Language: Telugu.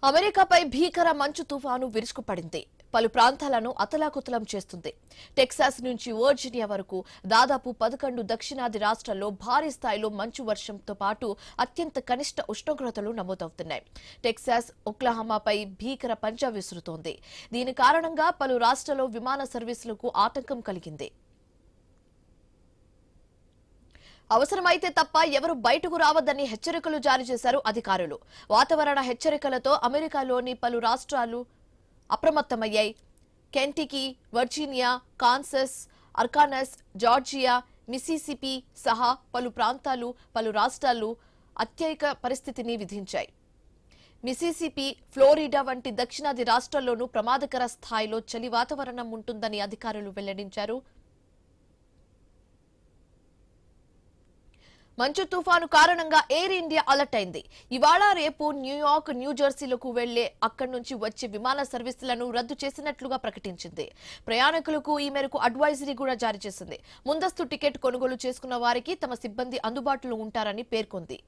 అమెరికాపై భీకర మంచు తుఫాను విరుచుకుపడింది. పలు ప్రాంతాలను అతలాకుతలం చేస్తుంది. టెక్సాస్ నుంచి వర్జీనియా వరకు దాదాపు 11 దక్షిణాది రాష్ట్రాల్లో భారీ స్థాయిలో మంచు వర్షంతో పాటు అత్యంత కనిష్ట ఉష్ణోగ్రతలు నమోదవుతున్నాయి. టెక్సాస్, ఒక్లహామాపై భీకర పంజా విసురుతోంది. దీని కారణంగా పలు రాష్ట్రాల్లో విమాన సర్వీసులకు ఆటంకం కలిగింది. అవసరమైతే తప్ప ఎవరు బయటకు రావద్దని హెచ్చరికలు జారీ చేశారు అధికారులు. వాతావరణ హెచ్చరికలతో అమెరికాలోని పలు రాష్ట్రాలు అప్రమత్తమయ్యాయి. Kentucky, Virginia, Kansas, Arkansas, Georgia, Mississippi సహా పలు రాష్ట్రాలు అత్యయిక పరిస్థితిని విధించాయి. మిసిసిపి, ఫ్లోరిడా వంటి దక్షిణాది రాష్ట్రాల్లోనూ ప్రమాదకర స్థాయిలో చలి వాతావరణం ఉంటుందని అధికారులు వెల్లడించారు. మంచు తుఫాను కారణంగా ఎయిర్ ఇండియా అలర్ట్ అయింది. ఇవాళ రేపు న్యూయార్క్, న్యూజెర్సీలకు వెళ్లే అక్కడి నుంచి వచ్చే విమాన సర్వీసులను రద్దు చేసినట్లుగా ప్రకటించింది. ప్రయాణికులకు ఈ మేరకు అడ్వైజరీ కూడా జారీ చేసింది. ముందస్తు టికెట్ కొనుగోలు చేసుకున్న వారికి తమ సిబ్బంది అందుబాటులో ఉంటారని పేర్కొంది.